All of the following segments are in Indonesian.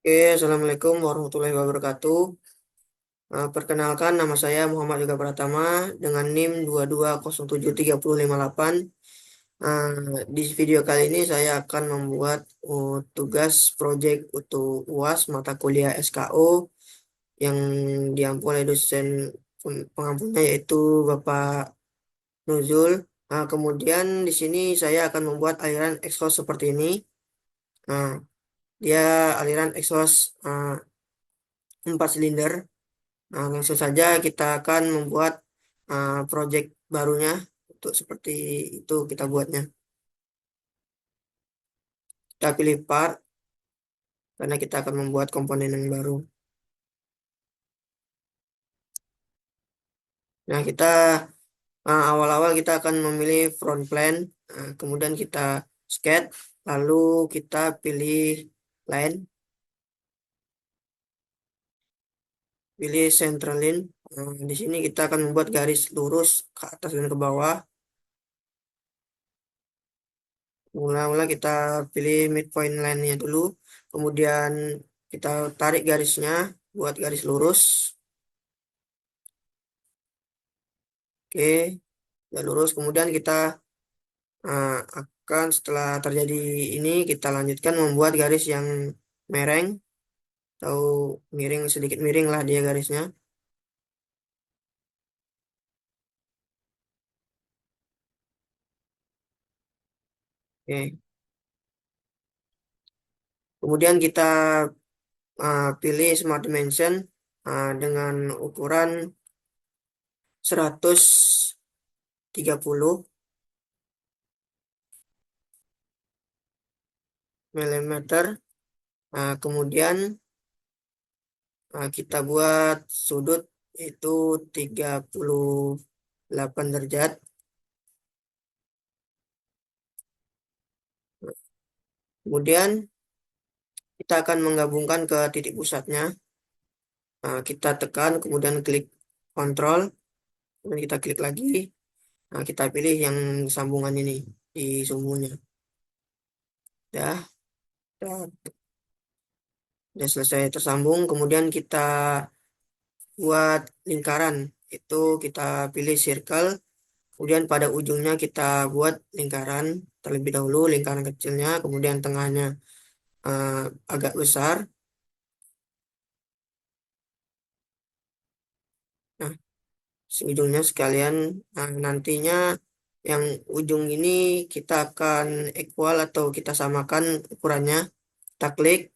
Oke, Assalamualaikum warahmatullahi wabarakatuh. Perkenalkan, nama saya Muhammad Yoga Pratama dengan NIM 2207358. Di video kali ini saya akan membuat tugas proyek untuk UAS mata kuliah SKO yang diampu oleh dosen pengampunya yaitu Bapak Nuzul. Kemudian di sini saya akan membuat aliran exhaust seperti ini. Nah, dia aliran exhaust 4 silinder. Nah, langsung saja kita akan membuat project barunya untuk seperti itu kita buatnya. Kita pilih part karena kita akan membuat komponen yang baru. Nah, awal-awal kita akan memilih front plan, kemudian kita sketch, lalu kita pilih line, pilih center line. Di sini kita akan membuat garis lurus ke atas dan ke bawah. Mula-mula kita pilih midpoint line-nya dulu, kemudian kita tarik garisnya buat garis lurus. Oke, ya lurus. Kemudian kita akan setelah terjadi ini kita lanjutkan membuat garis yang mereng atau miring, sedikit miring lah dia garisnya. Oke. Kemudian kita pilih Smart Dimension dengan ukuran 130 mm. Kemudian kita buat sudut itu 38 derajat. Kemudian kita akan menggabungkan ke titik pusatnya. Kita tekan, kemudian klik Ctrl, kemudian kita klik lagi. Kita pilih yang sambungan ini di sumbunya. Ya, udah selesai tersambung. Kemudian kita buat lingkaran. Itu kita pilih circle. Kemudian pada ujungnya kita buat lingkaran terlebih dahulu, lingkaran kecilnya, kemudian tengahnya eh, agak besar. Nah, ujungnya sekalian. Nantinya yang ujung ini kita akan equal atau kita samakan ukurannya. Kita klik,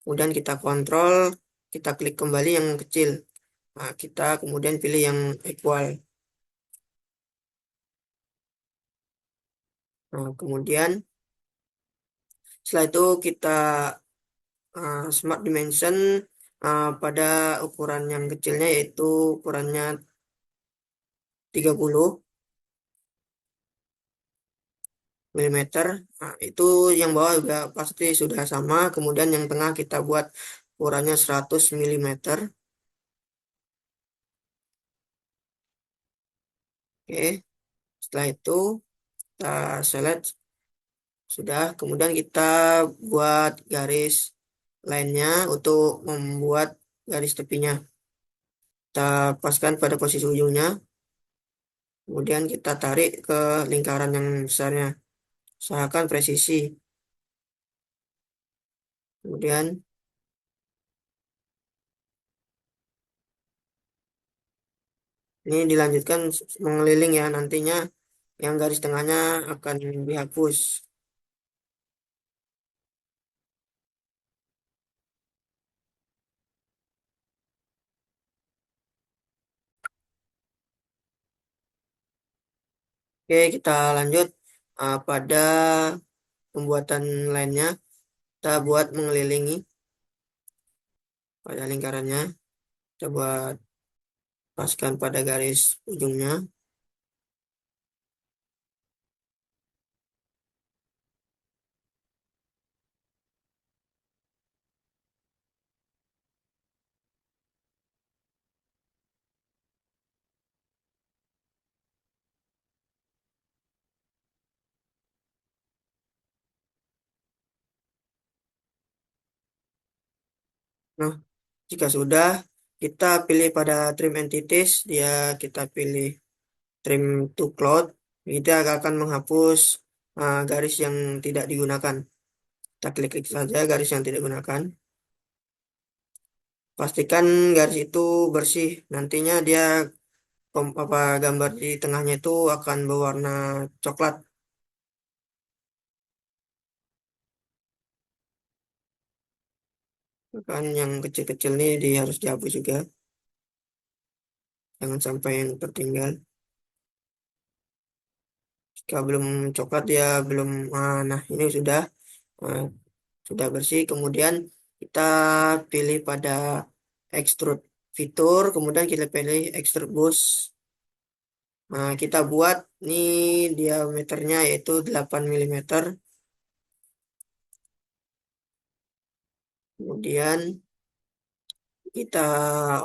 kemudian kita kontrol, kita klik kembali yang kecil. Kita kemudian pilih yang equal. Kemudian setelah itu kita Smart Dimension pada ukuran yang kecilnya yaitu ukurannya 30 mm. Itu yang bawah juga pasti sudah sama. Kemudian yang tengah kita buat ukurannya 100 mm. Oke, setelah itu kita select sudah. Kemudian kita buat garis lainnya untuk membuat garis tepinya. Kita paskan pada posisi ujungnya. Kemudian kita tarik ke lingkaran yang besarnya. Usahakan presisi. Kemudian ini dilanjutkan mengeliling ya. Nantinya yang garis tengahnya akan dihapus. Oke, kita lanjut pada pembuatan lainnya. Kita buat mengelilingi pada lingkarannya. Kita buat paskan pada garis ujungnya. Nah, jika sudah, kita pilih pada trim entities, kita pilih trim to cloud, kita akan menghapus garis yang tidak digunakan. Kita klik-klik saja garis yang tidak digunakan. Pastikan garis itu bersih. Nantinya gambar di tengahnya itu akan berwarna coklat. Kan yang kecil-kecil ini harus dihapus juga. Jangan sampai yang tertinggal. Jika belum coklat dia belum. Nah, ini ah, sudah bersih. Kemudian kita pilih pada extrude fitur. Kemudian kita pilih extrude boost. Nah, kita buat ini diameternya yaitu 8 mm. Kemudian kita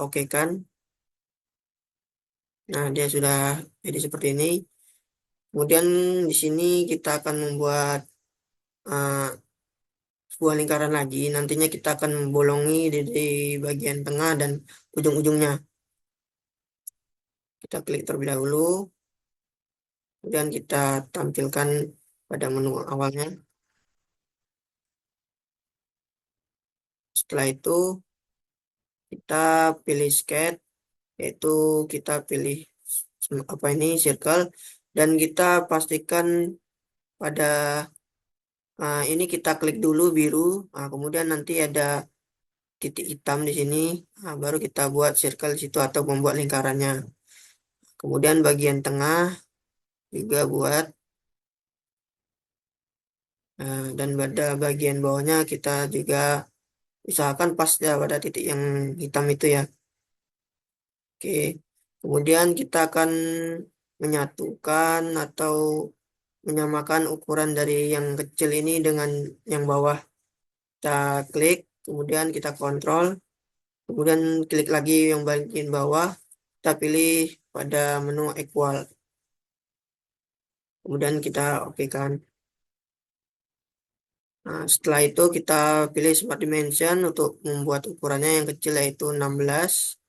oke kan. Nah, dia sudah jadi seperti ini. Kemudian di sini kita akan membuat uh, sebuah lingkaran lagi. Nantinya kita akan membolongi di bagian tengah dan ujung-ujungnya. Kita klik terlebih dahulu. Kemudian kita tampilkan pada menu awalnya. Setelah itu kita pilih sketch, yaitu kita pilih apa ini circle, dan kita pastikan pada ini kita klik dulu biru. Kemudian nanti ada titik hitam di sini. Baru kita buat circle di situ atau membuat lingkarannya. Kemudian bagian tengah juga buat. Dan pada bagian bawahnya kita juga usahakan pas ya pada titik yang hitam itu ya. Oke. Kemudian kita akan menyatukan atau menyamakan ukuran dari yang kecil ini dengan yang bawah. Kita klik, kemudian kita kontrol, kemudian klik lagi yang bagian bawah, kita pilih pada menu equal. Kemudian kita oke kan. Nah, setelah itu kita pilih Smart Dimension untuk membuat ukurannya yang kecil yaitu 16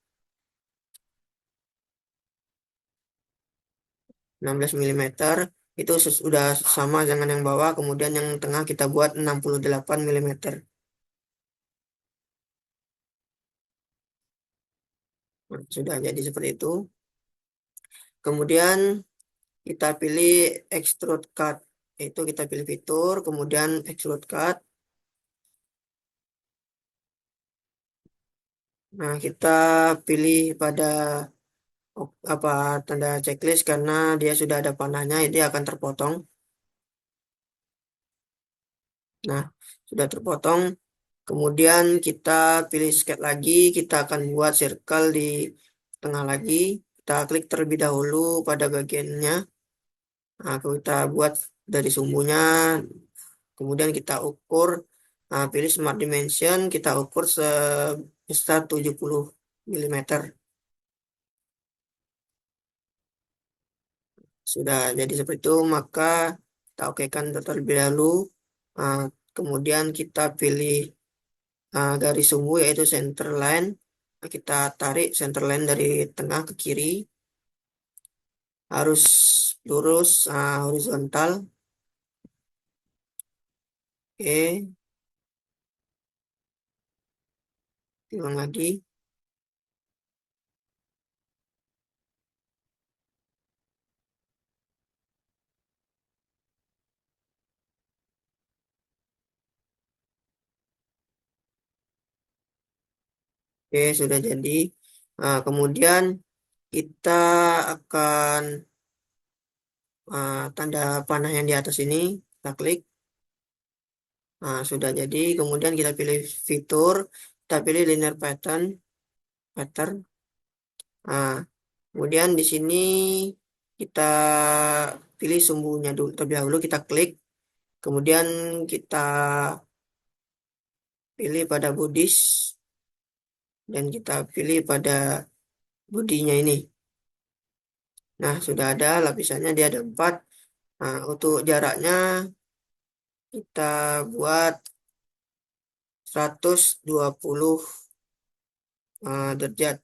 mm. Itu sudah sama dengan yang bawah. Kemudian yang tengah kita buat 68 mm. Nah, sudah jadi seperti itu. Kemudian kita pilih Extrude Cut. Itu kita pilih fitur, kemudian Extrude Cut. Nah, kita pilih pada apa tanda checklist karena dia sudah ada panahnya, dia akan terpotong. Nah, sudah terpotong. Kemudian kita pilih sketch lagi, kita akan buat circle di tengah lagi. Kita klik terlebih dahulu pada bagiannya. Nah, kita buat dari sumbunya, kemudian kita ukur, pilih Smart Dimension, kita ukur sebesar 70 mm. Sudah jadi seperti itu, maka kita okekan terlebih dahulu. Ah, Kemudian kita pilih garis sumbu yaitu center line. Kita tarik center line dari tengah ke kiri. Harus lurus, horizontal. Oke, ulang lagi. Oke, sudah jadi. Kemudian kita akan tanda panah yang di atas ini. Kita klik. Sudah jadi. Kemudian kita pilih fitur. Kita pilih linear pattern. Pattern. Nah, kemudian di sini kita pilih sumbunya dulu. Terlebih dahulu kita klik. Kemudian kita pilih pada bodies. Dan kita pilih pada bodinya ini. Nah, sudah ada lapisannya, dia ada 4. Nah, untuk jaraknya kita buat 120 derajat,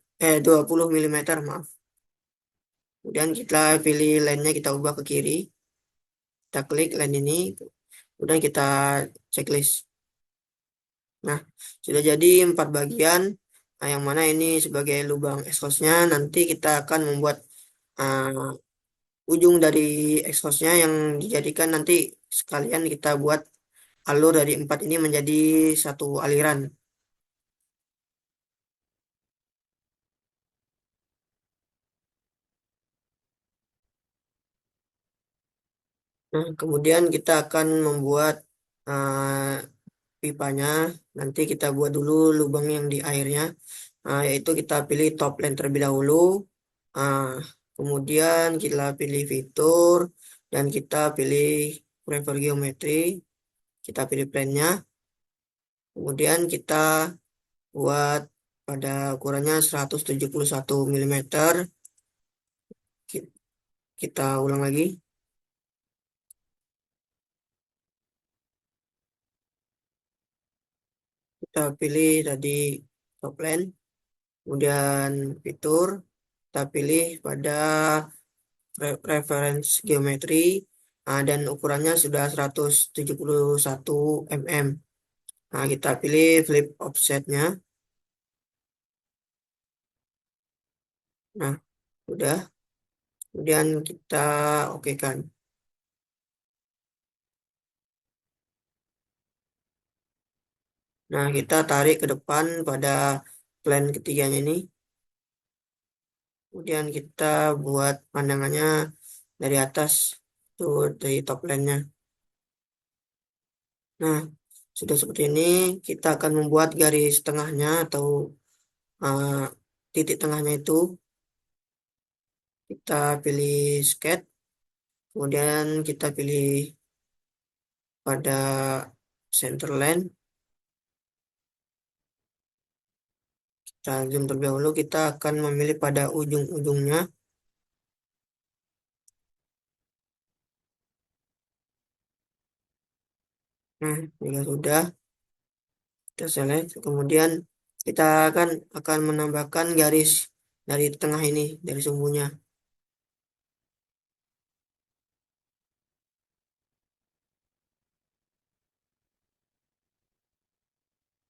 20 milimeter, maaf. Kemudian kita pilih line-nya, kita ubah ke kiri, kita klik line ini, kemudian kita checklist. Nah, sudah jadi 4 bagian. Nah, yang mana ini sebagai lubang exhaustnya, nanti kita akan membuat ujung dari exhaustnya yang dijadikan nanti sekalian kita buat alur dari 4 ini menjadi satu aliran. Nah, kemudian kita akan membuat pipanya. Nanti kita buat dulu lubang yang di airnya. Yaitu kita pilih top lane terlebih dahulu. Ah, Kemudian kita pilih fitur dan kita pilih prefer geometri. Kita pilih plane-nya. Kemudian kita buat pada ukurannya 171 milimeter. Ki- Kita ulang lagi. Kita pilih tadi top lane. Kemudian fitur. Kita pilih pada reference geometri, dan ukurannya sudah 171 mm. Nah, kita pilih flip offsetnya. Nah, udah. Kemudian kita oke kan. Nah, kita tarik ke depan pada plan ketiganya ini. Kemudian kita buat pandangannya dari atas, tuh dari top plan-nya. Nah, sudah seperti ini, kita akan membuat garis tengahnya atau uh, titik tengahnya itu. Kita pilih sketch, kemudian kita pilih pada center line. Kita zoom terlebih dahulu, kita akan memilih pada ujung-ujungnya. Nah, jika sudah, kita select. Kemudian kita akan menambahkan garis dari tengah ini, dari sumbunya.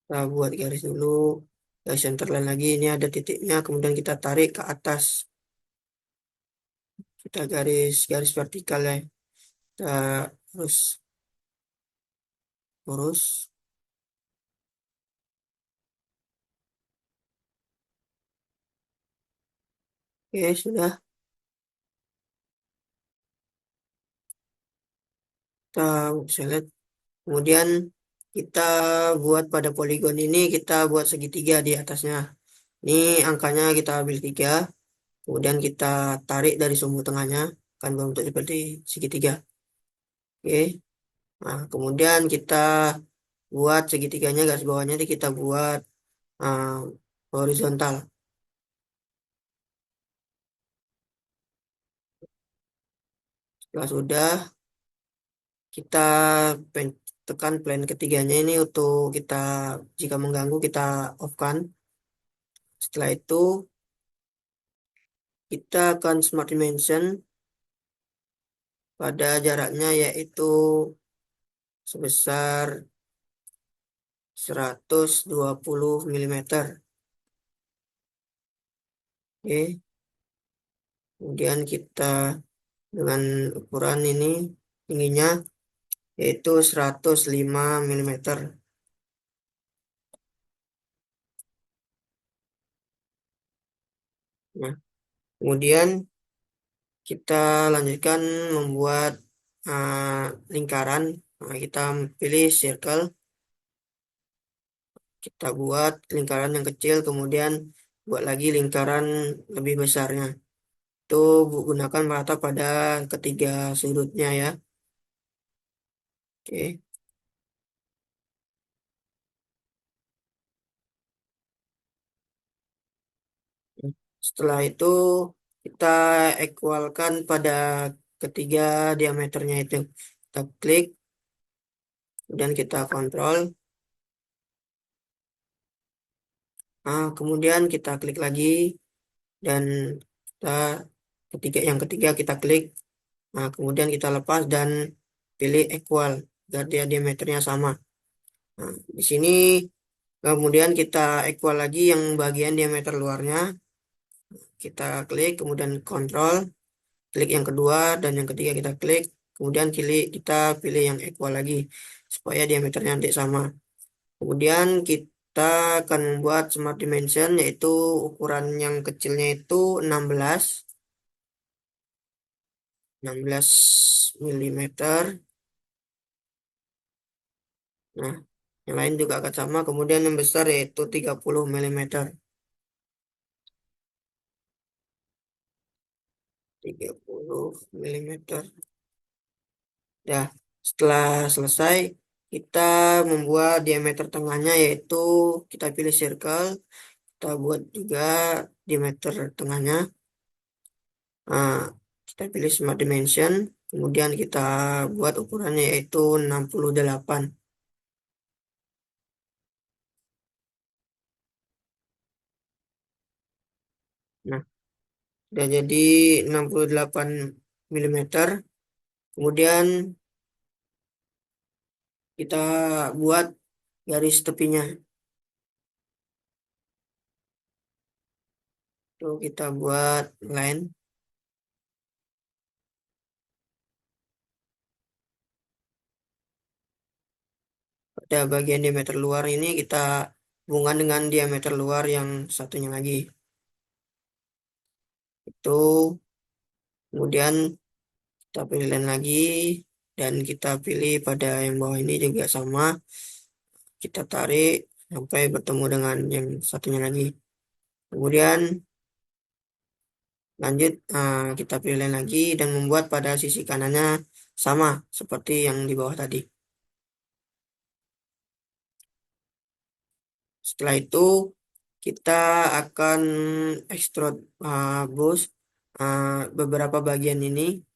Kita buat garis dulu, garis center line lagi. Ini ada titiknya, kemudian kita tarik ke atas. Kita garis vertikal ya. Kita harus lurus. Oke, sudah. Kita select. Kemudian kita buat pada poligon ini, kita buat segitiga di atasnya. Ini angkanya kita ambil 3, kemudian kita tarik dari sumbu tengahnya, akan membentuk seperti segitiga. Oke, nah kemudian kita buat segitiganya, garis bawahnya ini kita buat uh, horizontal. Setelah sudah, kita tekan plan ketiganya ini untuk kita, jika mengganggu kita off kan. Setelah itu kita akan smart dimension pada jaraknya yaitu sebesar 120 milimeter. Oke, kemudian kita dengan ukuran ini tingginya yaitu 105 milimeter. Nah, kemudian kita lanjutkan membuat lingkaran. Nah, kita pilih circle, kita buat lingkaran yang kecil, kemudian buat lagi lingkaran lebih besarnya. Itu gunakan merata pada ketiga sudutnya ya. Oke. Setelah itu kita equalkan pada ketiga diameternya itu. Kita klik, kemudian kita kontrol. Nah, kemudian kita klik lagi dan kita yang ketiga kita klik. Nah, kemudian kita lepas dan pilih equal agar dia diameternya sama. Nah, di sini kemudian kita equal lagi yang bagian diameter luarnya. Kita klik, kemudian kontrol, klik yang kedua dan yang ketiga kita klik. Kemudian kita pilih yang equal lagi supaya diameternya nanti sama. Kemudian kita akan membuat smart dimension yaitu ukuran yang kecilnya itu 16 milimeter. Nah, yang lain juga akan sama. Kemudian yang besar yaitu 30 milimeter. 30 milimeter. Ya, setelah selesai, kita membuat diameter tengahnya yaitu kita pilih circle. Kita buat juga diameter tengahnya. Nah, kita pilih smart dimension. Kemudian kita buat ukurannya yaitu 68. Nah, sudah jadi 68 milimeter. Kemudian kita buat garis tepinya. Tuh kita buat line. Pada bagian diameter luar ini kita hubungkan dengan diameter luar yang satunya lagi. Itu kemudian kita pilih line lagi dan kita pilih pada yang bawah ini juga sama. Kita tarik sampai bertemu dengan yang satunya lagi. Kemudian lanjut kita pilih line lagi dan membuat pada sisi kanannya sama seperti yang di bawah tadi. Setelah itu kita akan extrude bus beberapa bagian ini.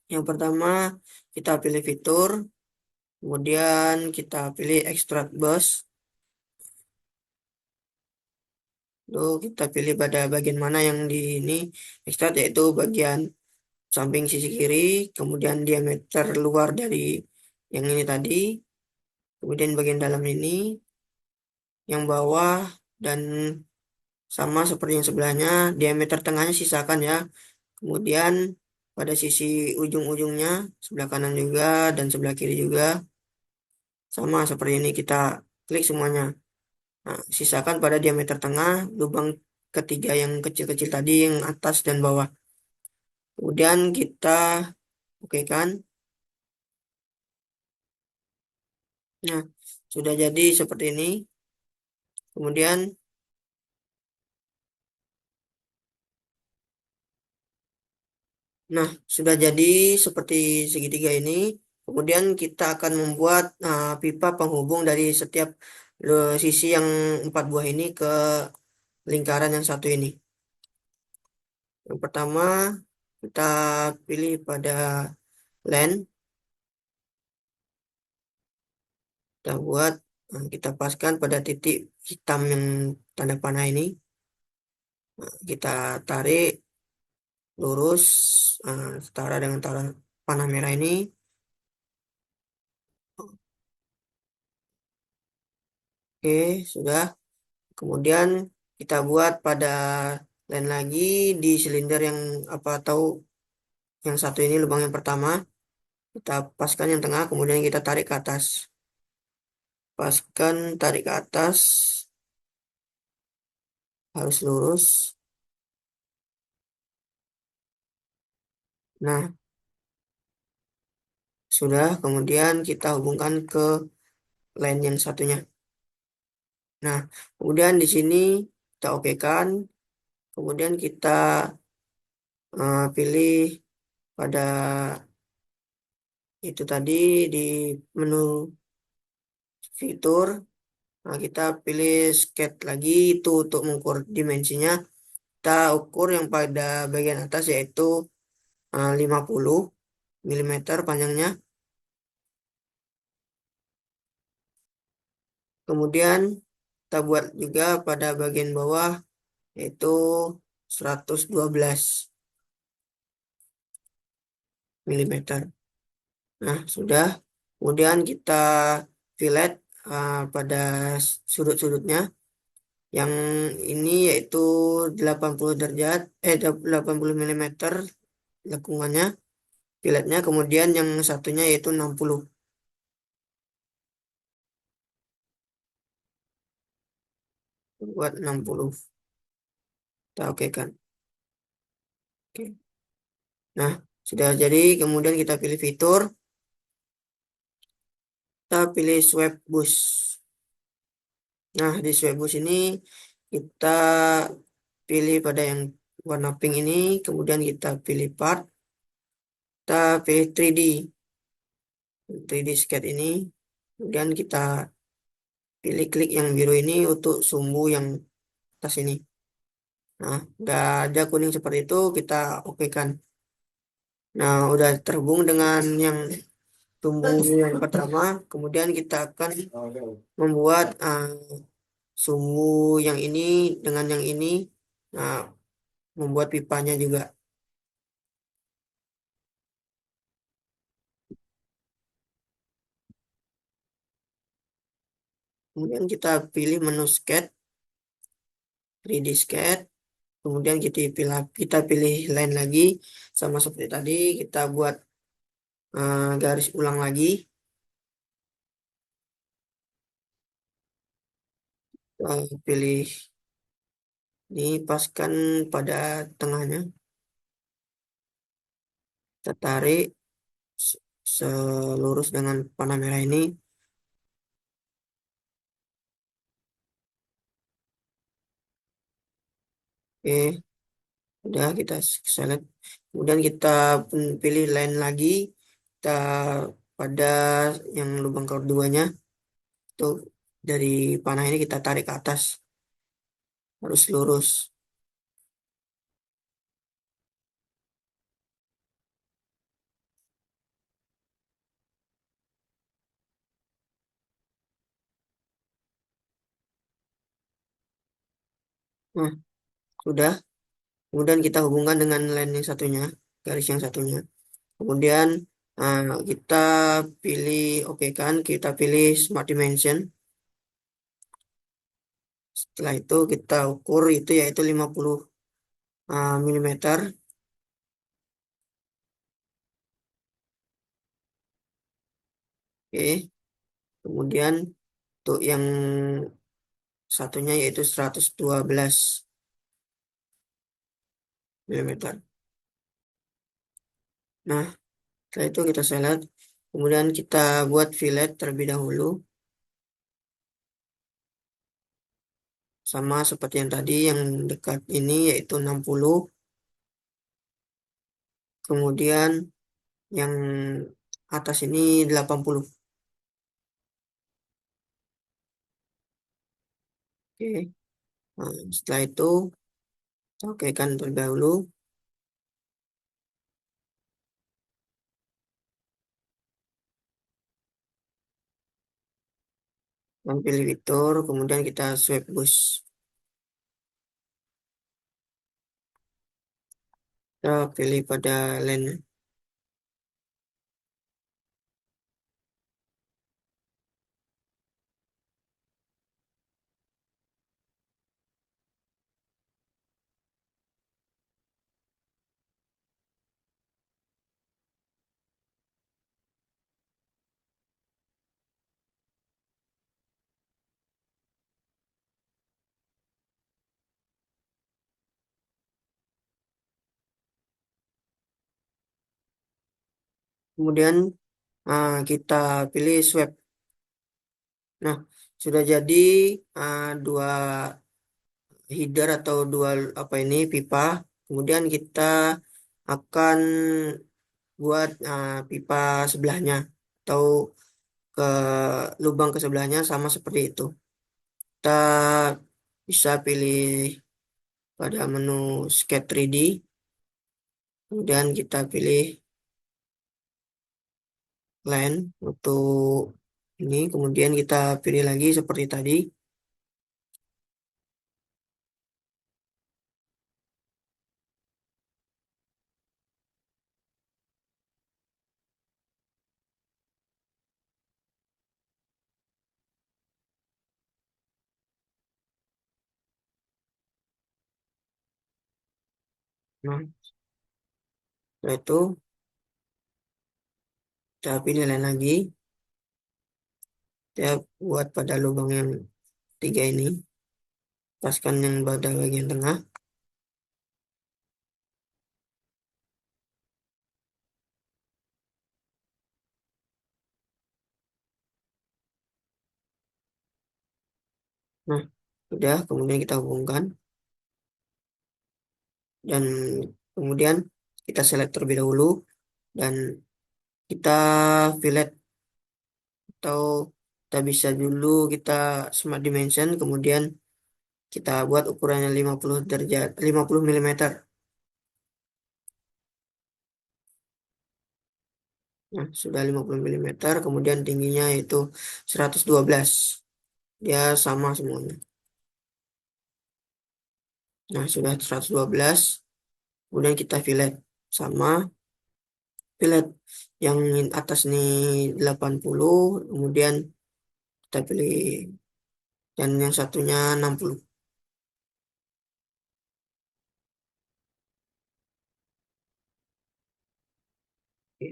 Yang pertama kita pilih fitur, kemudian kita pilih extrude bus. Lalu kita pilih pada bagian mana yang di ini extrude yaitu bagian samping sisi kiri, kemudian diameter luar dari yang ini tadi, kemudian bagian dalam ini, yang bawah dan sama seperti yang sebelahnya, diameter tengahnya sisakan ya. Kemudian pada sisi ujung-ujungnya, sebelah kanan juga dan sebelah kiri juga, sama seperti ini kita klik semuanya. Nah, sisakan pada diameter tengah, lubang ketiga yang kecil-kecil tadi, yang atas dan bawah. Kemudian kita oke kan. Nah, sudah jadi seperti ini. Kemudian, nah, sudah jadi seperti segitiga ini. Kemudian kita akan membuat pipa penghubung dari setiap sisi yang 4 buah ini ke lingkaran yang satu ini. Yang pertama, kita pilih pada line, kita buat, kita paskan pada titik hitam yang tanda panah ini. Nah, kita tarik lurus, setara dengan panah merah ini. Oke, sudah. Kemudian kita buat pada line lagi di silinder yang apa tahu yang satu ini lubang yang pertama. Kita paskan yang tengah, kemudian kita tarik ke atas. Paskan, tarik ke atas, harus lurus. Nah, sudah. Kemudian kita hubungkan ke line yang satunya. Nah, kemudian di sini kita oke kan. Kemudian kita pilih pada itu tadi di menu fitur. Nah, kita pilih sketch lagi itu untuk mengukur dimensinya. Kita ukur yang pada bagian atas yaitu 50 milimeter panjangnya. Kemudian kita buat juga pada bagian bawah yaitu 112 mm. Nah, sudah. Kemudian kita fillet pada sudut-sudutnya. Yang ini yaitu 80 derajat, 80 mm lekungannya, filletnya. Kemudian yang satunya yaitu 60 buat 60. Kita oke kan. Oke. Nah, sudah jadi. Kemudian kita pilih fitur. Kita pilih swipe bus. Nah, di swipe bus ini kita pilih pada yang warna pink ini. Kemudian kita pilih part. Kita pilih 3D. 3D sketch ini. Kemudian kita pilih klik yang biru ini untuk sumbu yang atas ini. Nah, udah ada kuning seperti itu, kita oke kan. Nah, udah terhubung dengan yang sumbu yang pertama. Kemudian kita akan membuat sumbu yang ini dengan yang ini. Nah, membuat pipanya juga. Kemudian kita pilih menu sketch, 3D sketch. Kemudian kita pilih line lagi, sama seperti tadi kita buat garis ulang lagi. Pilih ini, paskan pada tengahnya, kita tarik selurus dengan panah merah ini. Oke, udah kita select. Kemudian kita pilih line lagi, kita pada yang lubang keduanya tuh, dari panah ini kita tarik ke atas, harus lurus. Nah, sudah. Kemudian kita hubungkan dengan line yang satunya, garis yang satunya. Kemudian eh, kita pilih oke kan, kita pilih Smart Dimension. Setelah itu kita ukur itu yaitu 50 mm. Oke. Kemudian untuk yang satunya yaitu 112 mm. Nah, setelah itu kita select. Kemudian kita buat fillet terlebih dahulu. Sama seperti yang tadi, yang dekat ini yaitu 60. Kemudian yang atas ini 80. Oke. Nah, setelah itu, oke kan terlebih dahulu. Yang pilih fitur, kemudian kita swipe bus. Kita pilih pada lane. Kemudian kita pilih swipe. Nah, sudah jadi dua header atau dua apa ini pipa. Kemudian kita akan buat pipa sebelahnya atau ke lubang ke sebelahnya sama seperti itu. Kita bisa pilih pada menu Sketch 3D. Kemudian kita pilih line untuk ini. Kemudian kita pilih lagi seperti tadi. Nah, setelah itu kita pilih lain lagi. Kita buat pada lubang yang tiga ini. Paskan yang pada bagian tengah. Nah, sudah. Kemudian kita hubungkan. Dan kemudian kita select terlebih dahulu. Dan kita fillet atau kita bisa dulu kita smart dimension. Kemudian kita buat ukurannya 50 derajat, 50 mm. Nah, sudah 50 mm, kemudian tingginya itu 112. Dia sama semuanya. Nah, sudah 112. Kemudian kita fillet sama fillet yang atas nih 80, kemudian kita pilih dan yang satunya 60. Oke,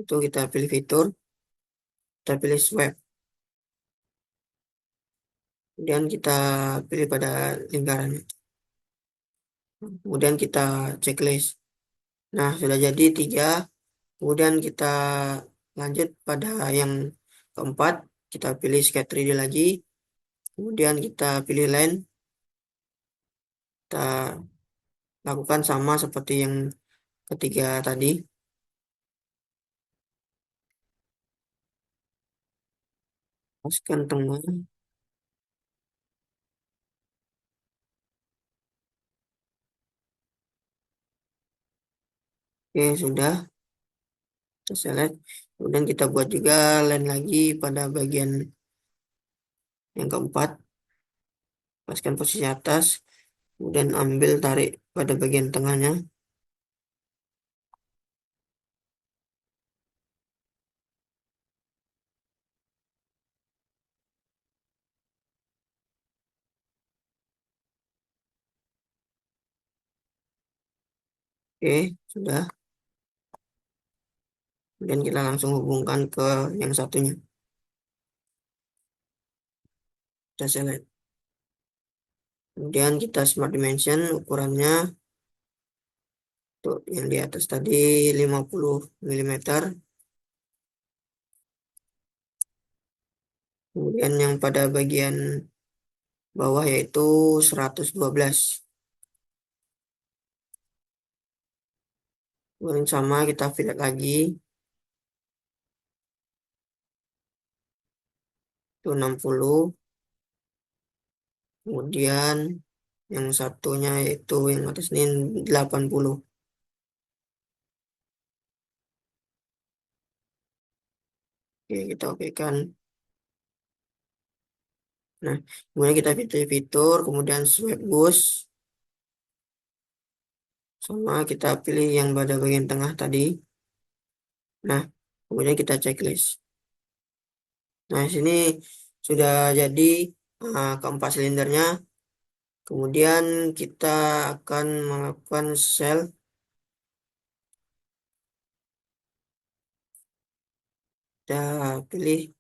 itu kita pilih fitur, kita pilih swipe, kemudian kita pilih pada lingkaran. Kemudian kita checklist. Nah, sudah jadi tiga. Kemudian kita lanjut pada yang keempat. Kita pilih sketch 3D lagi. Kemudian kita pilih line. Kita lakukan sama seperti yang ketiga tadi. Masukkan tengah. Oke, sudah. Kita select. Kemudian kita buat juga line lagi pada bagian yang keempat. Paskan posisi atas. Kemudian ambil tarik pada bagian tengahnya. Oke, sudah. Kemudian kita langsung hubungkan ke yang satunya. Kita select. Kemudian kita smart dimension ukurannya untuk yang di atas tadi 50 mm. Kemudian yang pada bagian bawah yaitu 112. Kemudian sama kita fillet lagi itu 60. Kemudian yang satunya yaitu yang atas ini 80. Oke, kita oke kan. Nah, kemudian kita pilih fitur, kemudian swipe boost. Sama kita pilih yang pada bagian tengah tadi. Nah, kemudian kita checklist. Nah, sini sudah jadi keempat silindernya. Kemudian kita akan melakukan sel. Kita pilih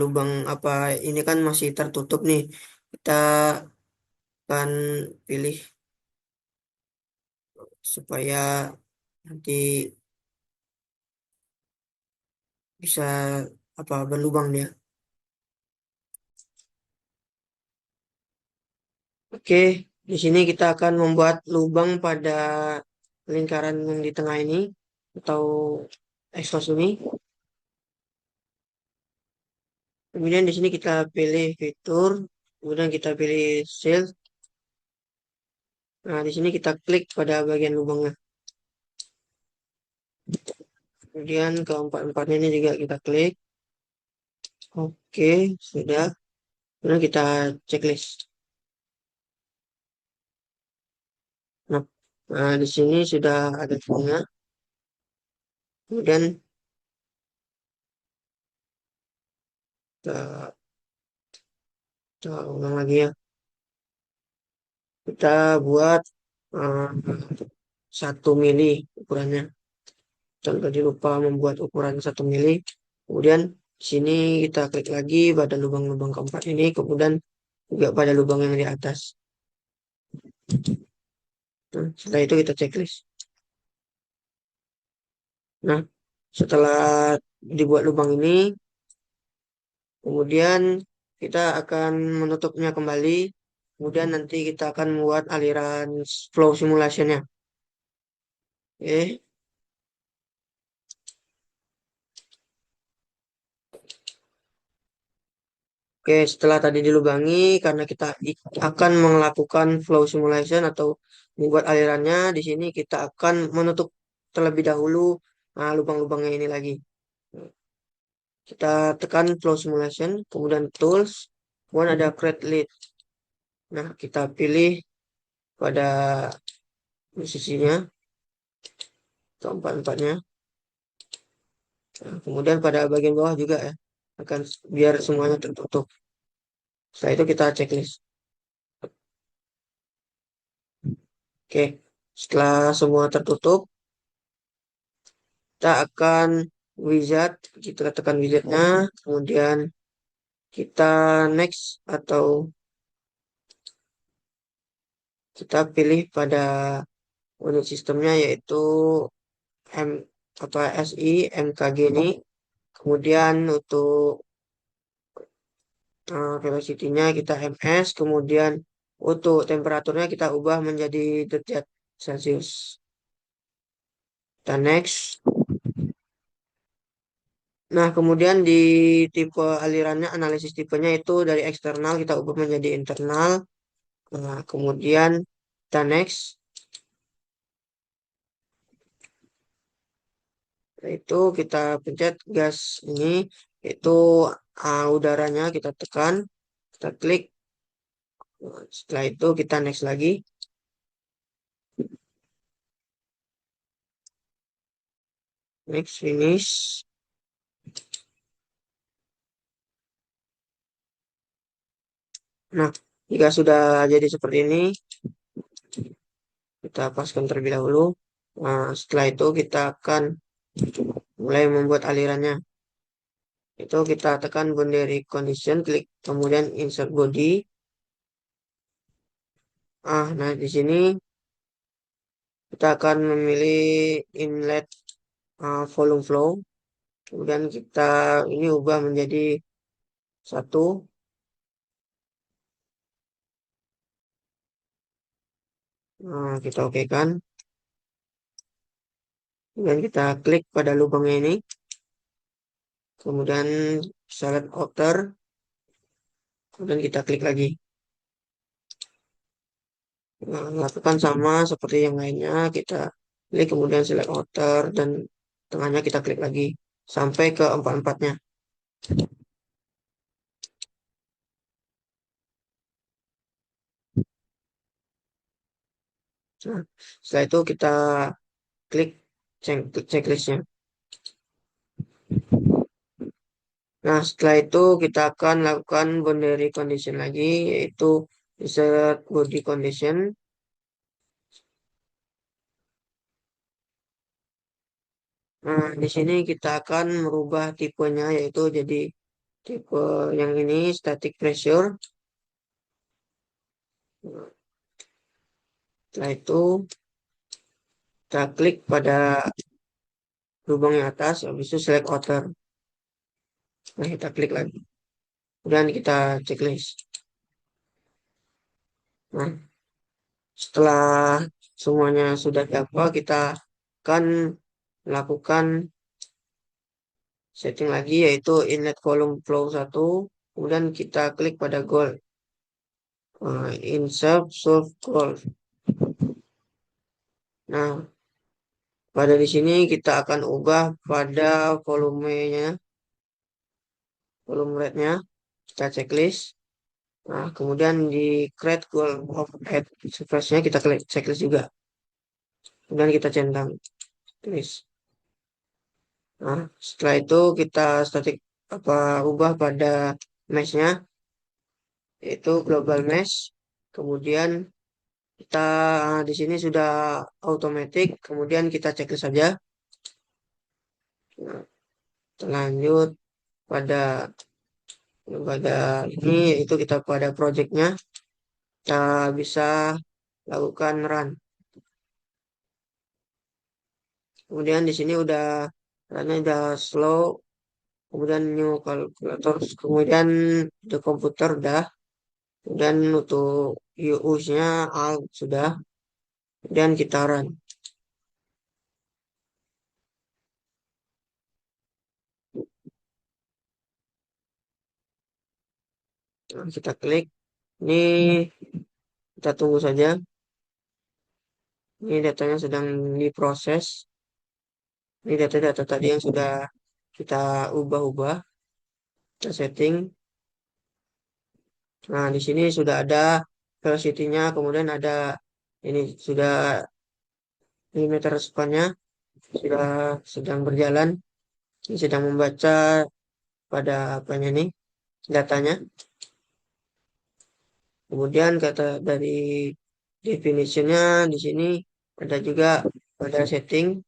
lubang apa ini kan masih tertutup nih. Kita akan pilih supaya nanti bisa apa berlubang dia. Oke, di sini kita akan membuat lubang pada lingkaran yang di tengah ini atau exhaust ini. Kemudian di sini kita pilih fitur, kemudian kita pilih seal. Nah, di sini kita klik pada bagian lubangnya. Kemudian keempat-empatnya ini juga kita klik. Oke, sudah. Kemudian kita checklist. Nah, di sini sudah ada bunga. Kemudian kita Kita ulang lagi ya. Kita buat eh, 1 mili ukurannya. Contoh tadi lupa membuat ukuran 1 mili. Kemudian di sini kita klik lagi pada lubang-lubang keempat ini. Kemudian juga pada lubang yang di atas. Nah, setelah itu kita checklist. Nah, setelah dibuat lubang ini, kemudian kita akan menutupnya kembali. Kemudian nanti kita akan membuat aliran flow simulationnya. Oke. Oke, setelah tadi dilubangi, karena kita akan melakukan flow simulation atau membuat alirannya, di sini kita akan menutup terlebih dahulu lubang-lubangnya ini lagi. Kita tekan flow simulation, kemudian tools, kemudian ada create lead. Nah, kita pilih pada posisinya, keempat-empatnya. Nah, kemudian pada bagian bawah juga ya, akan biar semuanya tertutup. Setelah itu kita checklist. Oke, setelah semua tertutup, kita akan wizard, kita tekan wizardnya, kemudian kita next atau kita pilih pada unit sistemnya yaitu M apa SI MKG ini. Kemudian untuk velocity-nya kita MS, kemudian untuk temperaturnya kita ubah menjadi derajat Celcius. Kita next. Nah, kemudian di tipe alirannya, analisis tipenya itu dari eksternal kita ubah menjadi internal. Nah, kemudian kita next. Setelah itu kita pencet gas ini, itu udaranya kita tekan, kita klik. Nah, setelah itu kita next lagi. Next, finish. Nah, jika sudah jadi seperti ini, kita paskan terlebih dahulu. Nah, setelah itu kita akan mulai membuat alirannya. Itu kita tekan boundary condition, klik kemudian insert body. Nah di sini kita akan memilih inlet volume flow. Kemudian kita ini ubah menjadi 1. Nah, kita oke kan. Kemudian kita klik pada lubangnya ini. Kemudian select outer. Kemudian kita klik lagi. Nah, lakukan sama seperti yang lainnya. Kita klik kemudian select outer dan tengahnya kita klik lagi sampai ke empat-empatnya. Nah, setelah itu kita klik checklistnya. Nah, setelah itu kita akan lakukan boundary condition lagi, yaitu insert body condition. Nah, di sini kita akan merubah tipenya, yaitu jadi tipe yang ini static pressure. Nah, setelah itu kita klik pada lubang yang atas, habis itu select outer. Nah, kita klik lagi. Kemudian kita checklist. Nah, setelah semuanya sudah dapat, kita akan melakukan setting lagi yaitu inlet volume flow 1. Kemudian kita klik pada goal. Insert solve goal. Nah, pada di sini kita akan ubah pada volumenya, volume rate-nya. Kita checklist. Nah, kemudian di create goal of head surface-nya kita klik checklist juga. Kemudian kita centang checklist. Nah, setelah itu kita statik ubah pada mesh-nya. yaitu global mesh. Kemudian kita di sini sudah automatic, kemudian kita checklist saja. Nah, lanjut pada pada ini yaitu kita pada projectnya kita bisa lakukan run. Kemudian di sini runnya udah slow, kemudian new calculator, kemudian the komputer udah, kemudian untuk UU-nya alt sudah, kemudian kita run. Nah, kita klik, ini kita tunggu saja. Ini datanya sedang diproses. Ini data-data tadi yang sudah kita ubah-ubah, kita setting. Nah, di sini sudah ada velocity-nya, kemudian ada ini sudah limiter span-nya sudah sedang berjalan, ini sedang membaca pada apanya nih datanya. Kemudian kata dari definition-nya di sini ada juga pada setting,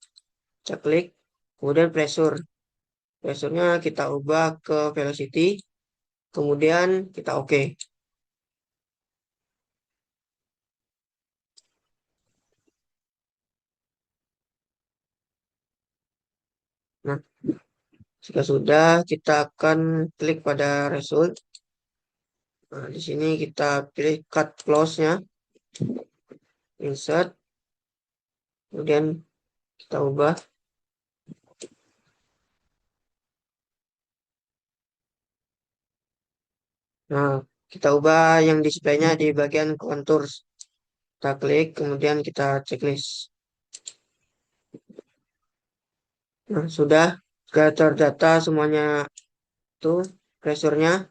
kita klik, kemudian pressure. Pressure-nya kita ubah ke velocity, kemudian kita oke. Nah, jika sudah, kita akan klik pada result. Nah, di sini kita pilih cut close-nya, insert, kemudian kita ubah. Nah, kita ubah yang display-nya di bagian contours. Kita klik, kemudian kita checklist. Nah, sudah terdata semuanya itu pressure-nya.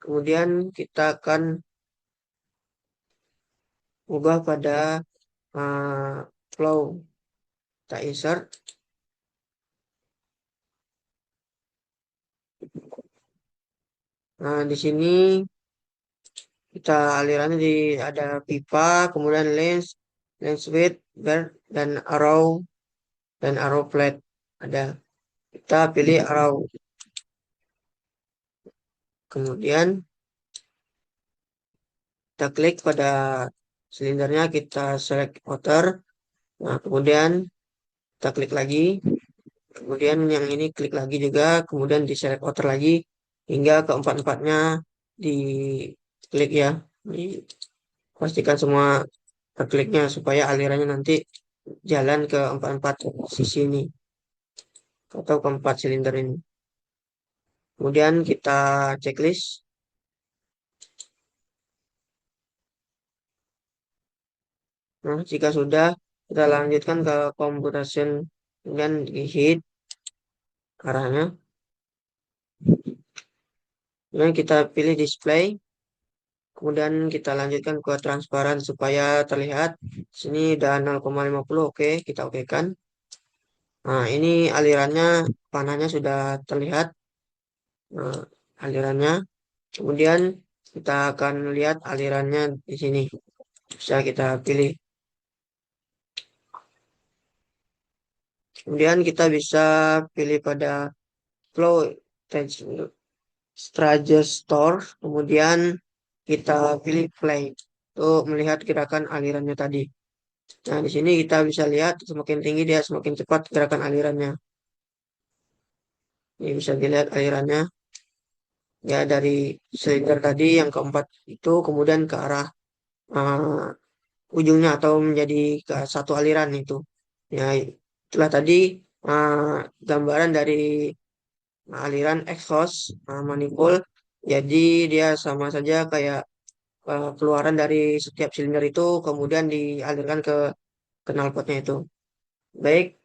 Kemudian kita akan ubah pada flow. Kita insert. Nah, di sini kita alirannya ada pipa, kemudian lens width, dan arrow flat. Ada. Kita pilih arrow. Kemudian kita klik pada silindernya, kita select outer. Nah, kemudian kita klik lagi. Kemudian yang ini klik lagi juga, kemudian di select outer lagi hingga keempat-empatnya di klik ya. Pastikan semua kliknya supaya alirannya nanti jalan ke empat-empat sisi ini atau keempat silinder ini. Kemudian kita checklist. Nah, jika sudah, kita lanjutkan ke computation, kemudian di hit arahnya. Kemudian kita pilih display, kemudian kita lanjutkan ke transparan supaya terlihat. Sini udah 0,50, oke, kita oke kan. Nah, ini alirannya, panahnya sudah terlihat. Nah, alirannya. Kemudian kita akan lihat alirannya di sini. Bisa kita pilih. Kemudian kita bisa pilih pada flow trajectory. Kemudian kita pilih play untuk melihat gerakan alirannya tadi. Nah, di sini kita bisa lihat semakin tinggi dia semakin cepat gerakan alirannya. Ini bisa dilihat alirannya ya dari silinder tadi yang keempat itu kemudian ke arah ujungnya atau menjadi ke satu aliran itu. Ya, itulah tadi uh, gambaran dari aliran exhaust manifold. Jadi dia sama saja kayak keluaran dari setiap silinder itu kemudian dialirkan ke knalpotnya itu. Baik,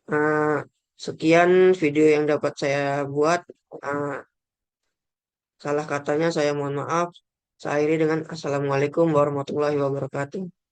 sekian video yang dapat saya buat. Uh, Salah katanya saya mohon maaf. Saya akhiri dengan Assalamualaikum warahmatullahi wabarakatuh.